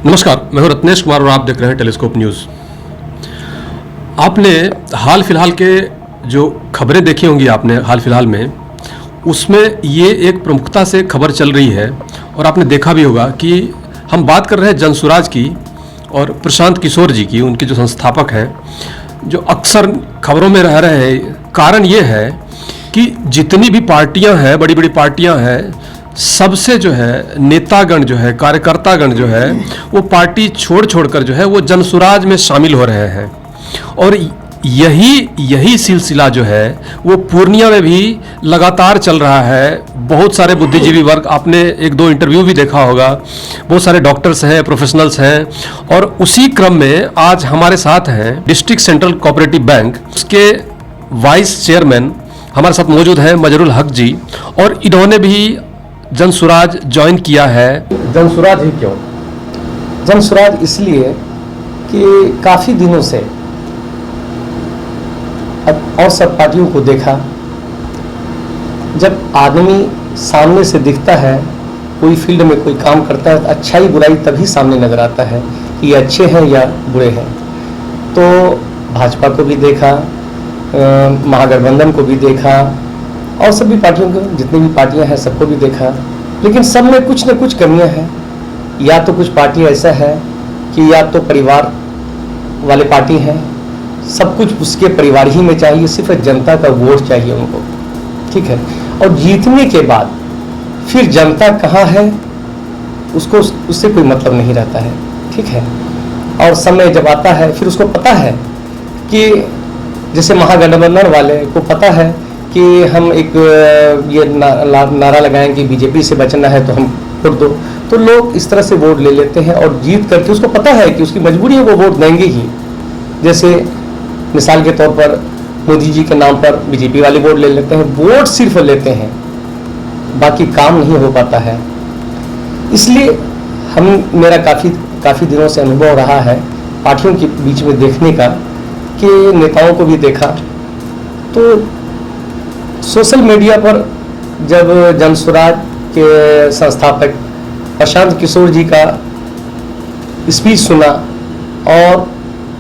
नमस्कार, मैं हूं रत्नेश कुमार और आप देख रहे हैं टेलीस्कोप न्यूज़। आपने हाल फिलहाल के जो खबरें देखी होंगी आपने हाल फिलहाल में, उसमें ये एक प्रमुखता से खबर चल रही है और आपने देखा भी होगा कि हम बात कर रहे हैं जनसुराज की और प्रशांत किशोर जी की, उनके जो संस्थापक हैं, जो अक्सर खबरों में रह रहे हैं। कारण ये है कि जितनी भी पार्टियां हैं, बड़ी बड़ी पार्टियां हैं, सबसे जो है नेतागण जो है, कार्यकर्तागण जो है, वो पार्टी छोड़ कर जो है वो जनसुराज में शामिल हो रहे हैं। और यही सिलसिला जो है वो पूर्णिया में भी लगातार चल रहा है। बहुत सारे बुद्धिजीवी वर्ग, आपने एक दो इंटरव्यू भी देखा होगा, बहुत सारे डॉक्टर्स हैं, प्रोफेशनल्स हैं। और उसी क्रम में आज हमारे साथ हैं डिस्ट्रिक्ट सेंट्रल कोऑपरेटिव बैंक, उसके वाइस चेयरमैन हमारे साथ मौजूद हैं मजरुल हक जी, और इन्होंने भी जनसुराज ज्वाइन किया है। जनसुराज ही क्यों? जनसुराज इसलिए कि काफ़ी दिनों से और सब पार्टियों को देखा, जब आदमी सामने से दिखता है, कोई फील्ड में कोई काम करता है, तो अच्छाई बुराई तभी सामने नजर आता है कि ये अच्छे हैं या बुरे हैं। तो भाजपा को भी देखा, महागठबंधन को भी देखा, और सभी पार्टियों को, जितनी भी पार्टियां हैं सबको भी देखा, लेकिन सब में कुछ न कुछ कमियां हैं। या तो कुछ पार्टी ऐसा है कि या तो परिवार वाले पार्टी हैं, सब कुछ उसके परिवार ही में चाहिए, सिर्फ जनता का वोट चाहिए उनको, ठीक है। और जीतने के बाद फिर जनता कहाँ है उसको, उससे कोई मतलब नहीं रहता है, ठीक है। और समय जब आता है फिर उसको पता है कि जैसे महागठबंधन वाले को पता है कि हम एक ये नारा लगाएं कि बीजेपी से बचना है तो हम वोट दो, तो लोग इस तरह से वोट ले लेते हैं और जीत करके उसको पता है कि उसकी मजबूरी है, वो वोट देंगे ही। जैसे मिसाल के तौर पर मोदी जी के नाम पर बीजेपी वाले वोट ले लेते हैं, वोट सिर्फ लेते हैं, बाकी काम नहीं हो पाता है। इसलिए मेरा काफ़ी दिनों से अनुभव रहा है पार्टियों के बीच में देखने का, कि नेताओं को भी देखा। तो सोशल मीडिया पर जब जनसुराज के संस्थापक प्रशांत किशोर जी का स्पीच सुना और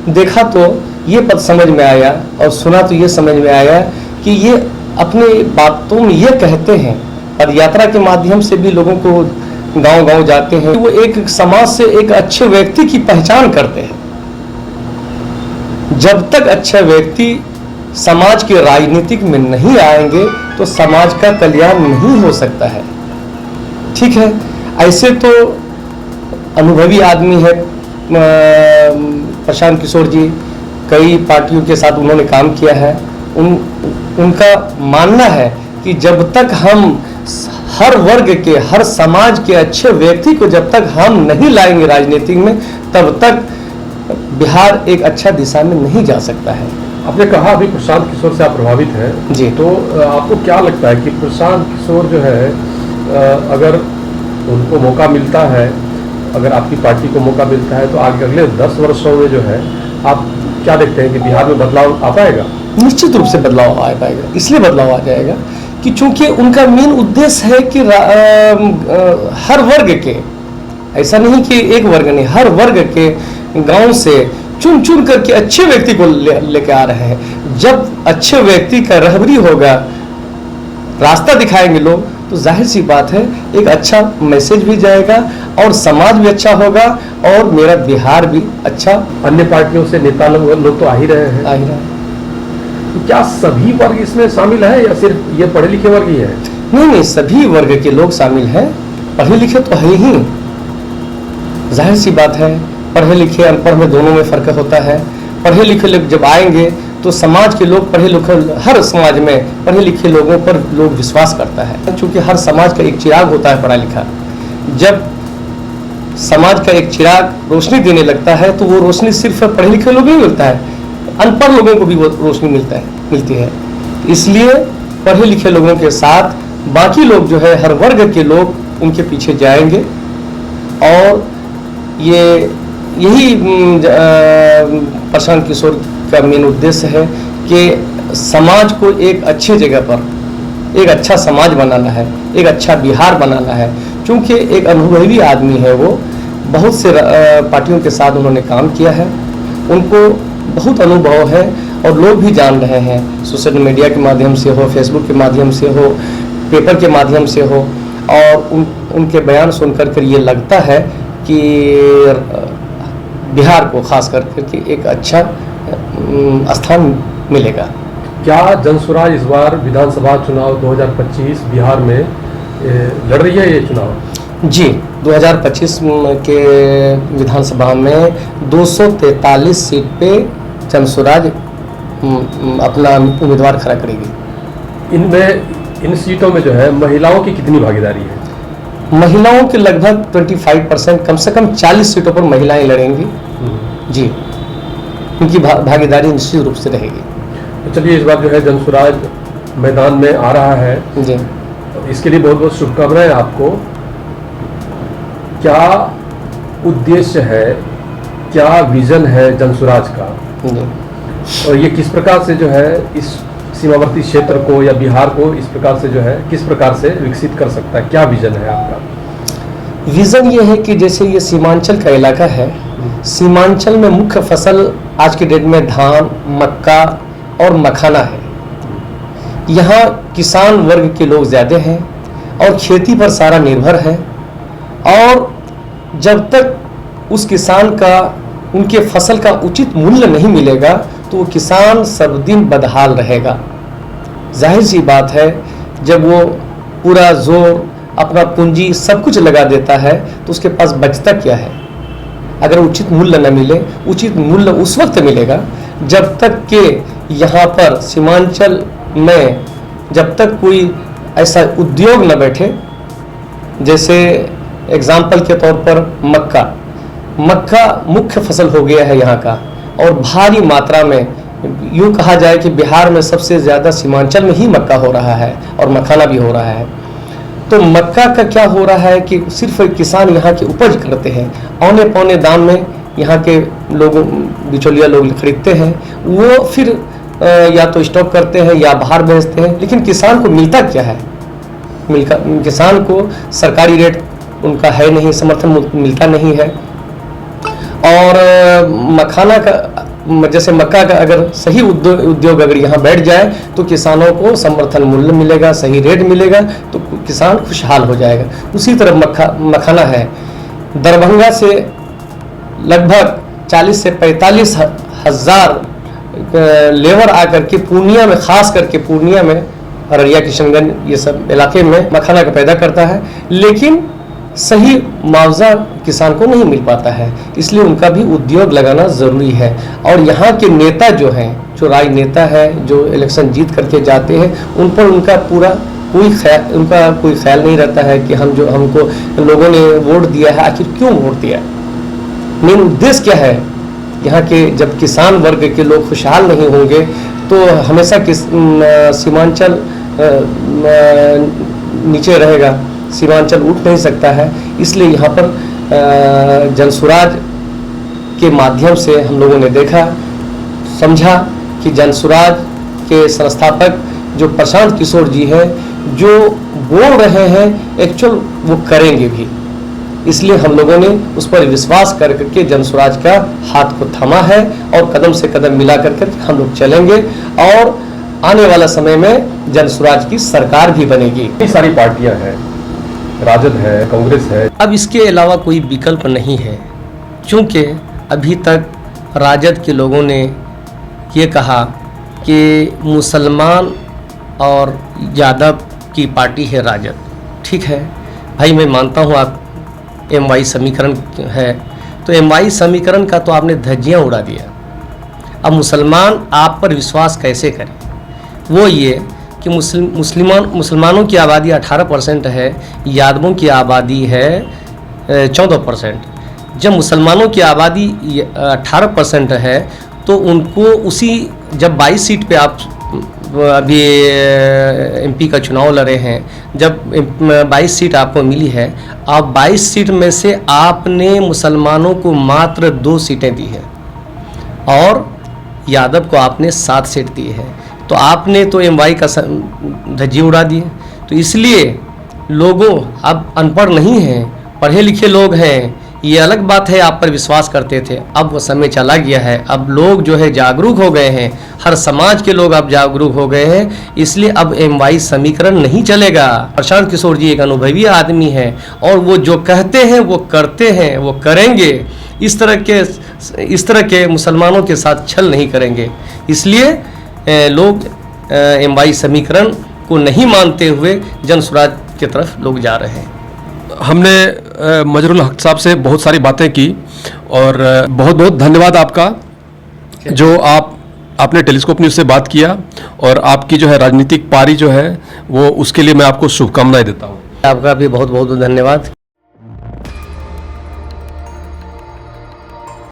देखा, तो ये पद समझ में आया, और सुना तो ये समझ में आया कि ये अपने बातों में ये कहते हैं, पद यात्रा के माध्यम से भी लोगों को गांव-गांव जाते हैं, वो एक समाज से एक अच्छे व्यक्ति की पहचान करते हैं। जब तक अच्छे व्यक्ति समाज के राजनीतिक में नहीं आएंगे तो समाज का कल्याण नहीं हो सकता है, ठीक है। ऐसे तो अनुभवी आदमी है प्रशांत किशोर जी, कई पार्टियों के साथ उन्होंने काम किया है। उनका मानना है कि जब तक हम हर वर्ग के, हर समाज के अच्छे व्यक्ति को जब तक हम नहीं लाएंगे राजनीति में, तब तक बिहार एक अच्छा दिशा में नहीं जा सकता है। आपने कहा अभी प्रशांत किशोर से आप प्रभावित हैं जी, तो आपको क्या लगता है कि प्रशांत किशोर जो है, अगर उनको मौका मिलता है, अगर आपकी पार्टी को मौका मिलता है, तो आगे अगले 10 वर्षों में जो है आप क्या देखते हैं कि बिहार में बदलाव आ पाएगा? निश्चित रूप से बदलाव आ पाएगा। इसलिए बदलाव आ जाएगा कि चूंकि उनका मेन उद्देश्य है कि हर वर्ग के, ऐसा नहीं कि एक वर्ग नहीं, हर वर्ग के गांव से चुन करके अच्छे व्यक्ति को लेके आ रहे हैं। जब अच्छे व्यक्ति का रहबरी होगा, रास्ता दिखाएंगे लोग, तो जाहिर सी बात है एक अच्छा मैसेज भी जाएगा और समाज भी अच्छा होगा और मेरा बिहार भी अच्छा। अन्य पार्टियों से नेता लोग तो आ ही रहे हैं, तो क्या सभी वर्ग इसमें शामिल है या सिर्फ ये पढ़े लिखे वर्ग ही है? नहीं, सभी वर्ग के लोग शामिल हैं, पढ़े लिखे तो है ही, जाहिर सी बात है। पढ़े लिखे अनपढ़ में दोनों में फर्क होता है। पढ़े लिखे लोग जब आएंगे तो समाज के लोग, पढ़े लिखे, हर समाज में पढ़े लिखे लोगों पर लोग विश्वास करता है, क्योंकि हर समाज का एक चिराग होता है पढ़ा लिखा। जब समाज का एक चिराग रोशनी देने लगता है तो वो रोशनी सिर्फ पढ़े लिखे लोगों ही मिलता है, अनपढ़ लोगों को भी वो रोशनी मिलती है। इसलिए पढ़े लिखे लोगों के साथ बाकी लोग जो है, हर वर्ग के लोग उनके पीछे जाएंगे। और यही प्रशांत किशोर का मेन उद्देश्य है कि समाज को एक अच्छी जगह पर, एक अच्छा समाज बनाना है, एक अच्छा बिहार बनाना है। क्योंकि एक अनुभवी आदमी है वो, बहुत से पार्टियों के साथ उन्होंने काम किया है, उनको बहुत अनुभव है और लोग भी जान रहे हैं, सोशल मीडिया के माध्यम से हो, फेसबुक के माध्यम से हो, पेपर के माध्यम से हो, और उनके बयान सुन कर ये लगता है कि बिहार को खास करके एक अच्छा स्थान मिलेगा। क्या जनसुराज इस बार विधानसभा चुनाव 2025 बिहार में लड़ रही है ये चुनाव? जी, 2025 के विधानसभा में 243 सीट पे जनसुराज अपना उम्मीदवार खड़ा करेगी। इन सीटों में जो है महिलाओं की कितनी भागीदारी है? महिलाओं के लगभग 25%, कम से कम 40 सीटों पर महिलाएं लड़ेंगी जी, उनकी भागीदारी निश्चित रूप से रहेगी। तो चलिए, इस बार जो है जनसुराज मैदान में आ रहा है जी, इसके लिए बहुत बहुत शुभकामनाएं आपको। क्या उद्देश्य है, क्या विजन है जनसुराज का जी। और ये किस प्रकार से जो है इस सीमावर्ती क्षेत्र को या बिहार को इस प्रकार से जो है किस प्रकार से विकसित कर सकता है? क्या विजन है आपका? विजन ये है कि जैसे ये सीमांचल का इलाका है, सीमांचल में मुख्य फसल आज के डेट में धान, मक्का और मखाना है। यहाँ किसान वर्ग के लोग ज़्यादा हैं और खेती पर सारा निर्भर है, और जब तक उस किसान का, उनके फसल का उचित मूल्य नहीं मिलेगा तो वो किसान सब दिन बदहाल रहेगा। जाहिर सी बात है, जब वो पूरा जोर, अपना पूंजी सब कुछ लगा देता है तो उसके पास बचता क्या है? अगर उचित मूल्य न मिले, उचित मूल्य उस वक्त मिलेगा जब तक कि यहाँ पर सीमांचल में जब तक कोई ऐसा उद्योग न बैठे। जैसे एग्जाम्पल के तौर पर मक्का मुख्य फसल हो गया है यहाँ का, और भारी मात्रा में, यूँ कहा जाए कि बिहार में सबसे ज़्यादा सीमांचल में ही मक्का हो रहा है और मखाना भी हो रहा है। तो मक्का का क्या हो रहा है कि सिर्फ किसान यहाँ की उपज करते हैं, औने पौने दाम में यहाँ के लोगों, बिचौलिया लोग खरीदते हैं, वो फिर या तो स्टॉक करते हैं या बाहर भेजते हैं, लेकिन किसान को मिलता क्या है? किसान को सरकारी रेट उनका है नहीं, समर्थन मिलता नहीं है। और मखाना का, जैसे मक्का का अगर सही उद्योग अगर यहाँ बैठ जाए तो किसानों को समर्थन मूल्य मिलेगा, सही रेट मिलेगा, तो किसान खुशहाल हो जाएगा। उसी तरह मखाना है, दरभंगा से लगभग 40 से 45 हज़ार लेबर आकर के पूर्णिया में, खास करके पूर्णिया में, अररिया, किशनगंज, ये सब इलाके में मखाना का पैदा करता है, लेकिन सही मुआवजा किसान को नहीं मिल पाता है। इसलिए उनका भी उद्योग लगाना ज़रूरी है। और यहाँ के नेता जो हैं, जो राजनेता है, जो इलेक्शन जीत करके जाते हैं, उन पर उनका कोई ख्याल नहीं रहता है कि हमको लोगों ने वोट दिया है, आखिर क्यों वोट दिया, मेन उद्देश्य क्या है। यहाँ के जब किसान वर्ग के लोग खुशहाल नहीं होंगे तो हमेशा सीमांचल नीचे रहेगा, सीमांचल उठ नहीं सकता है। इसलिए यहाँ पर जनसुराज के माध्यम से हम लोगों ने देखा, समझा कि जनसुराज के संस्थापक जो प्रशांत किशोर जी हैं, जो बोल रहे हैं एक्चुअल वो करेंगे भी। इसलिए हम लोगों ने उस पर विश्वास करके जनसुराज का हाथ को थामा है और कदम से कदम मिला करके हम लोग चलेंगे, और आने वाला समय में जनसुराज की सरकार भी बनेगी। कई सारी पार्टियां हैं, राजद है, कांग्रेस है। अब इसके अलावा कोई विकल्प नहीं है, क्योंकि अभी तक राजद के लोगों ने ये कहा कि मुसलमान और यादव की पार्टी है राजद। ठीक है भाई, मैं मानता हूँ आप MY समीकरण है, तो MY समीकरण का तो आपने धज्जियाँ उड़ा दिया। अब मुसलमान आप पर विश्वास कैसे करें? वो ये कि मुसलमानों की आबादी 18% है, यादवों की आबादी है 14%। जब मुसलमानों की आबादी 18% है तो उनको उसी, जब 22 सीट पे आप अभी MP का चुनाव लड़े हैं, जब 22 सीट आपको मिली है, आप 22 सीट में से आपने मुसलमानों को मात्र 2 सीटें दी है और यादव को आपने 7 सीट दी है। तो आपने तो MY का धज्जी उड़ा दिए। तो इसलिए लोगों, अब अनपढ़ नहीं हैं, पढ़े लिखे लोग हैं, ये अलग बात है आप पर विश्वास करते थे, अब वो समय चला गया है, अब लोग जो है जागरूक हो गए हैं, हर समाज के लोग अब जागरूक हो गए हैं, इसलिए अब MY समीकरण नहीं चलेगा। प्रशांत किशोर जी एक अनुभवी आदमी हैं और वो जो कहते हैं वो करते हैं, वो करेंगे। इस तरह के मुसलमानों के साथ छल नहीं करेंगे। इसलिए लोग MY समीकरण को नहीं मानते हुए जन स्वराज की तरफ लोग जा रहे हैं। हमने मजरुल हक साहब से बहुत सारी बातें की और बहुत बहुत धन्यवाद आपका जो आपने टेलीस्कोप न्यूज़ से बात किया और आपकी जो है राजनीतिक पारी जो है वो उसके लिए मैं आपको शुभकामनाएं देता हूँ। आपका भी बहुत बहुत धन्यवाद।